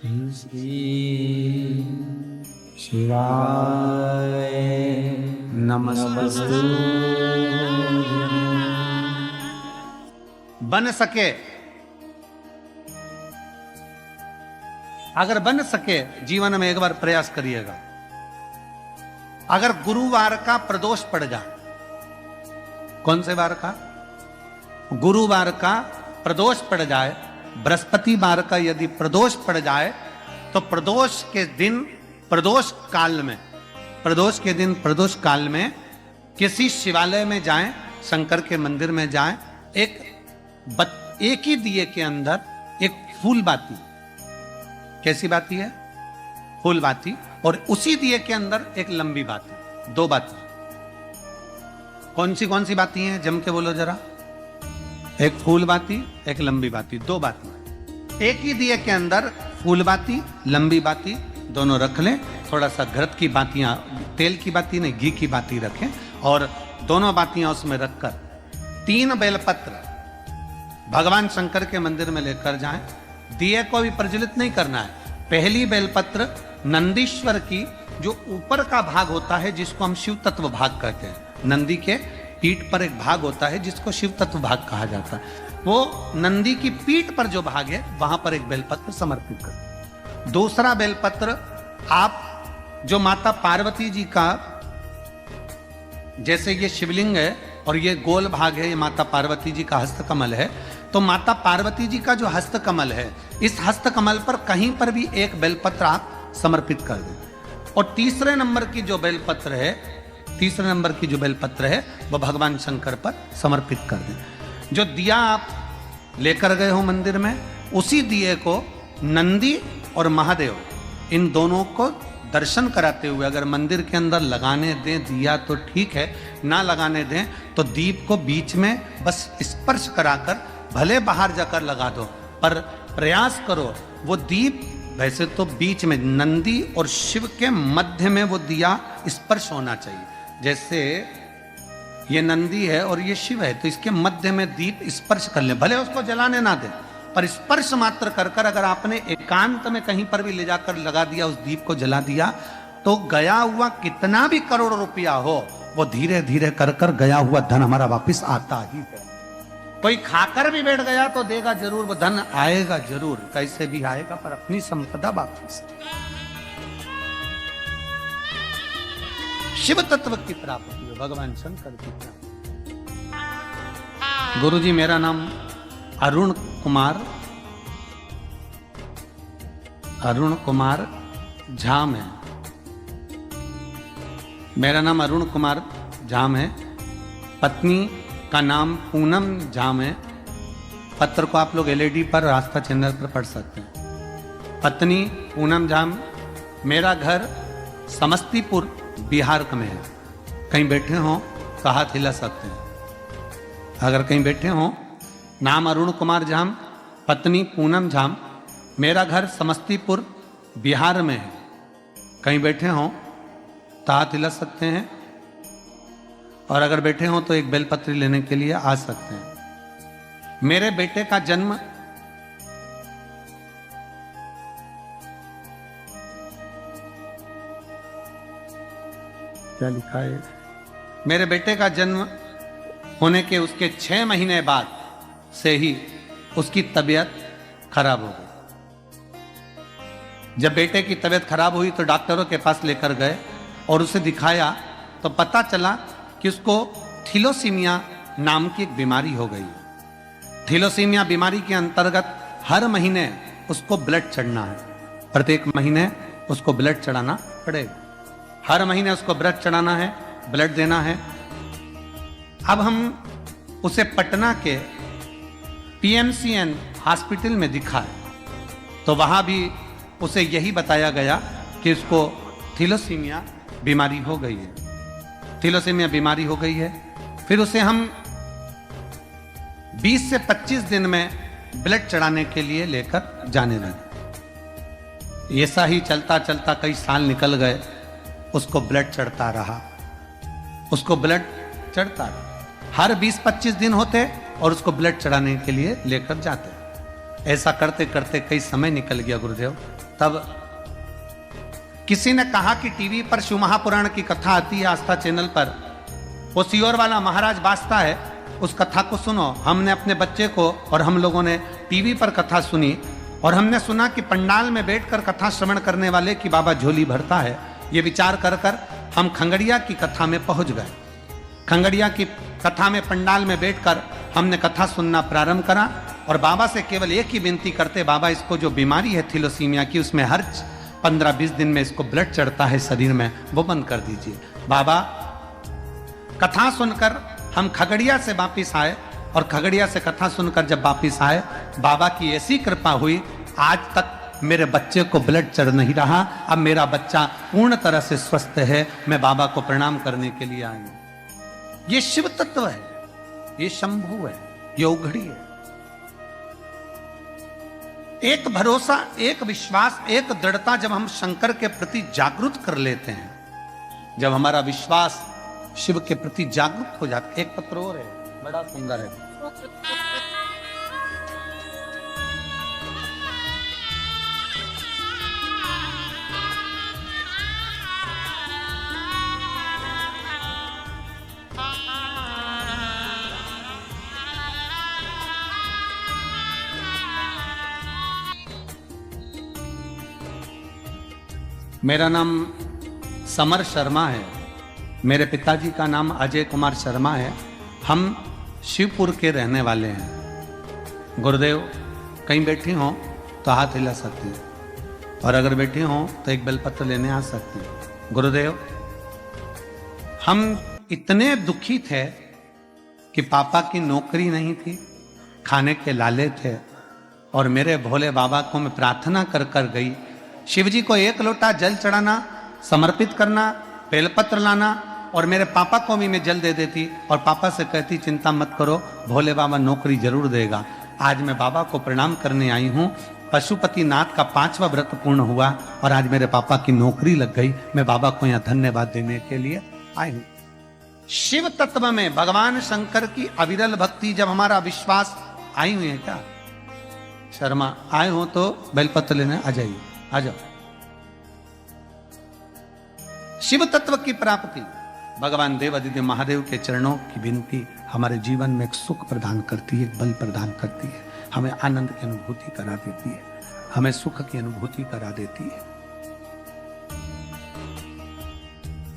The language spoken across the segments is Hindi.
श्री शिवाय नमस्तु। बन सके, अगर बन सके जीवन में एक बार प्रयास करिएगा। अगर गुरुवार का प्रदोष पड़ जाए, कौन से वार का? गुरुवार का प्रदोष पड़ जाए, बृहस्पतिवार का यदि प्रदोष पड़ जाए, तो प्रदोष के दिन, प्रदोष काल में, प्रदोष के दिन, प्रदोष काल में किसी शिवालय में जाएं, शंकर के मंदिर में जाएं, एक ही दिए के अंदर एक फूल बाती, कैसी बाती है? फूल बाती, और उसी दिए के अंदर एक लंबी बाती, दो बाती। कौन सी बाती हैं? जम के बोलो जरा। एक फूल बाती, एक लंबी बाती, दो बाती। एक ही दिए के अंदर फूल बाती, लंबी बाती दोनों रख लें। थोड़ा सा घृत की बातियां, तेल की बाती नहीं, घी की बाती रखें, और दोनों बातियां उसमें रखकर 3 बेलपत्र भगवान शंकर के मंदिर में लेकर जाएं। दिए को भी प्रज्वलित नहीं करना है। पहली बेलपत्र नंदीश्वर की, जो ऊपर का भाग होता है, जिसको हम शिव तत्व भाग कहते हैं। नंदी के पीठ पर एक भाग होता है जिसको शिव तत्व भाग कहा जाता है। वो नंदी की पीठ पर जो भाग है, वहां पर एक बेलपत्र समर्पित कर। दूसरा बेलपत्र आप जो माता पार्वती जी का, जैसे ये शिवलिंग है और ये गोल भाग है, ये माता पार्वती जी का हस्तकमल है, तो माता पार्वती जी का जो हस्तकमल है, इस हस्तकमल पर कहीं पर भी एक बेलपत्र आप समर्पित कर दें। और तीसरे नंबर की जो बेलपत्र है, तीसरे नंबर की जो बेलपत्र है, वो भगवान शंकर पर समर्पित कर दें। जो दिया आप लेकर गए हो मंदिर में, उसी दिए को नंदी और महादेव, इन दोनों को दर्शन कराते हुए अगर मंदिर के अंदर लगाने दें दिया तो ठीक है, ना लगाने दें तो दीप को बीच में बस स्पर्श कराकर, भले बाहर जाकर लगा दो, पर प्रयास करो वो दीप, वैसे तो बीच में नंदी और शिव के मध्य में वो दिया स्पर्श होना चाहिए। जैसे ये नंदी है और ये शिव है, तो इसके मध्य में दीप स्पर्श कर ले, भले उसको जलाने ना दे, पर स्पर्श मात्र कर कर अगर आपने एकांत में कहीं पर भी ले जाकर लगा दिया, उस दीप को जला दिया, तो गया हुआ कितना भी करोड़ रुपया हो, वो धीरे धीरे कर कर गया हुआ धन हमारा वापस आता ही है। कोई खाकर भी बैठ गया तो देगा जरूर, वो धन आएगा जरूर, कैसे भी आएगा, पर अपनी संपदा वापस। शिव तत्व की प्राप्ति है, भगवान शंकर की प्राप्ति। गुरुजी, मेरा नाम अरुण कुमार झाम है। मेरा नाम अरुण कुमार झाम है। पत्नी का नाम पूनम झाम है। पत्र को आप लोग एलईडी पर, आस्था चैनल पर पढ़ सकते हैं। पत्नी पूनम झाम। मेरा घर समस्तीपुर बिहार में है। कहीं बैठे हो तो हाथ हिला सकते हैं। अगर कहीं बैठे हो, नाम अरुण कुमार झाम, पत्नी पूनम झाम, मेरा घर समस्तीपुर बिहार में है। कहीं बैठे हो तो हाथ हिला सकते हैं, और अगर बैठे हो तो एक बेलपत्री लेने के लिए आ सकते हैं। मेरे बेटे का जन्म क्या लिखा है? मेरे बेटे का जन्म होने के उसके 6 महीने बाद से ही उसकी तबीयत खराब हो गई। जब बेटे की तबीयत खराब हुई तो डॉक्टरों के पास लेकर गए और उसे दिखाया, तो पता चला कि उसको थैलेसीमिया नाम की एक बीमारी हो गई। थैलेसीमिया बीमारी के अंतर्गत हर महीने उसको ब्लड चढ़ना है। प्रत्येक महीने उसको ब्लड चढ़ाना पड़ेगा। हर महीने उसको ब्लड चढ़ाना है, ब्लड देना है। अब हम उसे पटना के पीएमसीएन हॉस्पिटल में दिखाए, तो वहां भी उसे यही बताया गया कि उसको थैलेसीमिया बीमारी हो गई है। थैलेसीमिया बीमारी हो गई है। फिर उसे हम 20 से 25 दिन में ब्लड चढ़ाने के लिए लेकर जाने लगे। ऐसा ही चलता चलता कई साल निकल गए। उसको ब्लड चढ़ता रहा, उसको ब्लड चढ़ता रहा। हर 20-25 दिन होते और उसको ब्लड चढ़ाने के लिए लेकर जाते। ऐसा करते करते कई समय निकल गया गुरुदेव। तब किसी ने कहा कि टीवी पर शिव महापुराण की कथा आती है आस्था चैनल पर, वो सियोर वाला महाराज बाजता है, उस कथा को सुनो। हमने अपने बच्चे को और हम लोगों ने टीवी पर कथा सुनी और हमने सुना कि पंडाल में बैठकर कथा श्रवण करने वाले की बाबा झोली भरता है। ये विचार कर कर हम खंगड़िया की कथा में पहुंच गए। खंगड़िया की कथा में पंडाल में बैठकर हमने कथा सुनना प्रारंभ करा और बाबा से केवल एक ही विनती करते, बाबा इसको जो बीमारी है थैलेसीमिया की, उसमें हर 15-20 दिन में इसको ब्लड चढ़ता है शरीर में, वो बंद कर दीजिए। बाबा कथा सुनकर हम खगड़िया से वापिस आए और खगड़िया से कथा सुनकर जब वापिस आए, बाबा की ऐसी कृपा हुई, आज तक मेरे बच्चे को ब्लड चढ़ नहीं रहा। अब मेरा बच्चा पूर्ण तरह से स्वस्थ है। मैं बाबा को प्रणाम करने के लिए आई हूं। ये शिव तत्व है, ये शंभु है, ये उघड़ी है। एक भरोसा, एक विश्वास, एक दृढ़ता जब हम शंकर के प्रति जागृत कर लेते हैं, जब हमारा विश्वास शिव के प्रति जागरूक हो जाता। एक पत्र और है, बड़ा सुंदर है। मेरा नाम समर शर्मा है। मेरे पिताजी का नाम अजय कुमार शर्मा है। हम शिवपुर के रहने वाले हैं। गुरुदेव कहीं बैठी हो तो हाथ हिला सकते हैं और अगर बैठी हो तो एक बेलपत्र लेने आ सकते हैं। गुरुदेव, हम इतने दुखी थे कि पापा की नौकरी नहीं थी, खाने के लाले थे और मेरे भोले बाबा को मैं प्रार्थना कर कर गई, शिव जी को एक लोटा जल चढ़ाना, समर्पित करना, बेलपत्र लाना और मेरे पापा को भी मैं जल दे देती और पापा से कहती चिंता मत करो, भोले बाबा नौकरी जरूर देगा। आज मैं बाबा को प्रणाम करने आई हूँ। पशुपति नाथ का 5वां व्रत पूर्ण हुआ और आज मेरे पापा की नौकरी लग गई। मैं बाबा को यहाँ धन्यवाद देने के लिए आई हूँ। शिव तत्व में भगवान शंकर की अविरल भक्ति, जब हमारा विश्वास, आई हुई है क्या शर्मा? आए हो तो बेलपत्र लेने आ जाइए, आ जाओ। शिव तत्व की प्राप्ति, भगवान देवादिदेव महादेव के चरणों की विनती हमारे जीवन में एक सुख प्रदान करती है, एक बल प्रदान करती है, हमें आनंद की अनुभूति करा देती है, हमें सुख की अनुभूति करा देती है।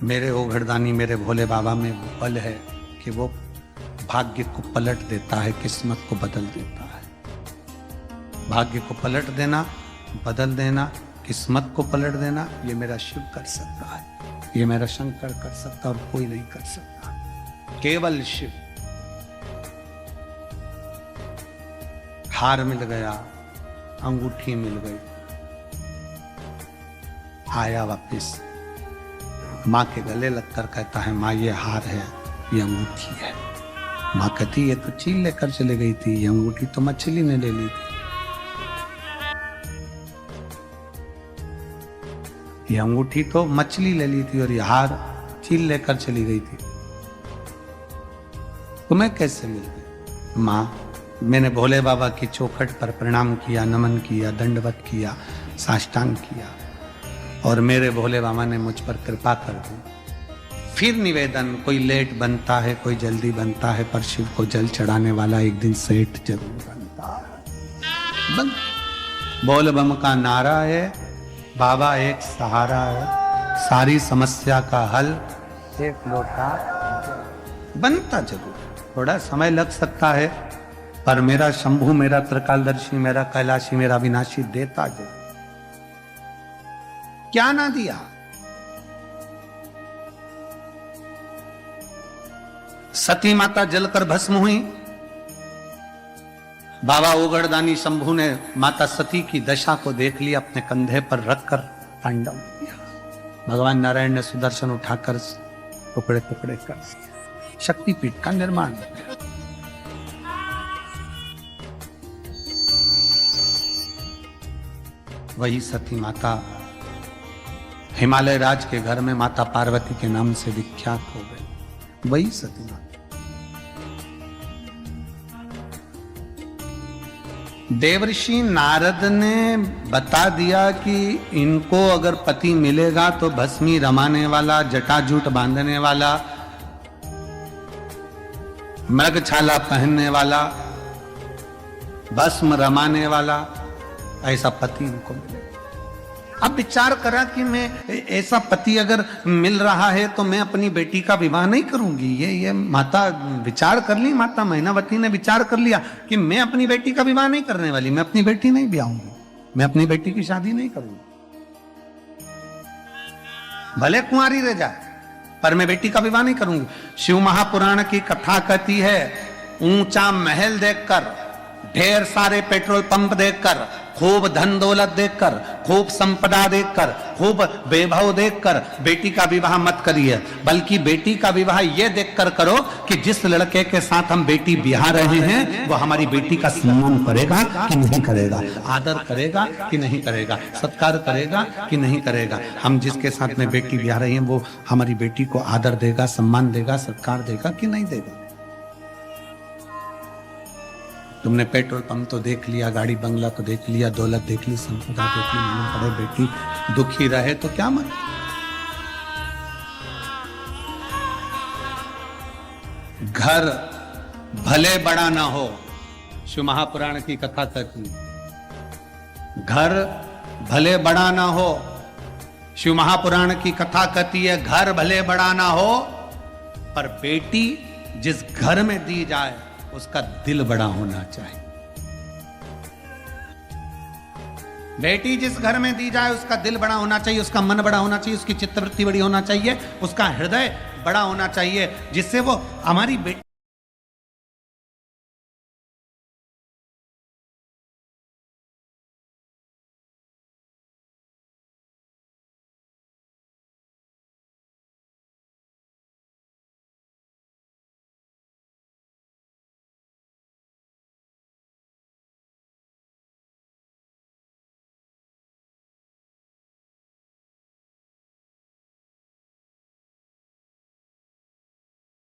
मेरे ओघड़दानी, मेरे भोले बाबा में वो बल है कि वो भाग्य को पलट देता है, किस्मत को बदल देता है। भाग्य को पलट देना, बदल देना, किस्मत को पलट देना, ये मेरा शिव कर सकता है, ये मेरा शंकर कर सकता और कोई नहीं कर सकता, केवल शिव। हार मिल गया, अंगूठी मिल गई, आया वापिस, माँ के गले लगकर कहता है माँ ये हार है, ये अंगूठी है। माँ कहती ये तो चील लेकर चले गई थी, ये अंगूठी तो मछली ने ले ली थी। ये अंगूठी तो मछली ले ली थी और ये हार चील लेकर चली गई थी। तुम्हें कैसे मिल गई? माँ, मैंने भोले बाबा की चौखट पर प्रणाम किया, नमन किया, दंडवत किया, साष्टांग किया और मेरे भोले बाबा ने मुझ पर कृपा कर दी। फिर निवेदन, कोई लेट बनता है, कोई जल्दी बनता है, पर शिव को जल चढ़ाने वाला एक दिन सेठ जरूर बनता है। बोल बम का नारा है, बाबा एक सहारा है, सारी समस्या का हल एक लोटा बनता जरूर। थोड़ा समय लग सकता है पर मेरा शंभू, मेरा त्रिकालदर्शी, मेरा कैलाशी, मेरा विनाशी देता जरूर। क्या ना दिया? सती माता जलकर भस्म हुई, बाबा ओगड़दानी शंभू ने माता सती की दशा को देख लिया, अपने कंधे पर रखकर तांडव किया। भगवान नारायण ने सुदर्शन उठाकर टुकड़े टुकड़े कर दिए, शक्तिपीठ का निर्माण हो गया। वही सती माता हिमालय राज के घर में माता पार्वती के नाम से विख्यात हो गई। वही सती माता देवर्षि नारद ने बता दिया कि इनको अगर पति मिलेगा तो भस्मी रमाने वाला, जटाजूट बांधने वाला, मृगछाला पहनने वाला, भस्म रमाने वाला, ऐसा पति इनको मिलेगा। अब विचार करा कि मैं ऐसा पति अगर मिल रहा है तो मैं अपनी बेटी का विवाह नहीं करूंगी। ये माता विचार कर ली, माता मैनावती ने विचार कर लिया कि मैं अपनी बेटी का विवाह नहीं करने वाली, मैं अपनी बेटी नहीं ब्याहूंगी, मैं अपनी बेटी की शादी नहीं करूंगी, भले कुंवारी रह जाए पर मैं बेटी का विवाह नहीं करूंगी। शिव महापुराण की कथा कहती है, ऊंचा महल देखकर, ढेर सारे पेट्रोल पंप देखकर, खूब धन दौलत देखकर, खूब संपदा देखकर, खूब वैभव देखकर बेटी का विवाह मत करिए, बल्कि बेटी का विवाह यह देखकर करो कि जिस लड़के के साथ हम बेटी ब्याह रहे हैं वो हमारी बेटी का सम्मान करेगा कि नहीं करेगा, आदर करेगा कि नहीं करेगा, सत्कार करेगा कि नहीं करेगा। हम जिसके साथ में बेटी ब्याह रही हैं वो हमारी बेटी को आदर देगा, सम्मान देगा, सत्कार देगा कि नहीं देगा। तुमने पेट्रोल पंप तो देख लिया, गाड़ी बंगला तो देख लिया, दौलत देख ली, संपदा देख ली, मैंने पढ़े बेटी दुखी रहे तो क्या मत। घर भले बड़ा ना हो, शिव महापुराण की कथा कहती, घर भले बड़ा ना हो, शिव महापुराण की कथा कहती है घर भले बड़ा ना हो पर बेटी जिस घर में दी जाए उसका दिल बड़ा होना चाहिए। बेटी जिस घर में दी जाए उसका दिल बड़ा होना चाहिए, उसका मन बड़ा होना चाहिए, उसकी चित्तवृत्ति बड़ी होना चाहिए, उसका हृदय बड़ा होना चाहिए, जिससे वो हमारी बेटी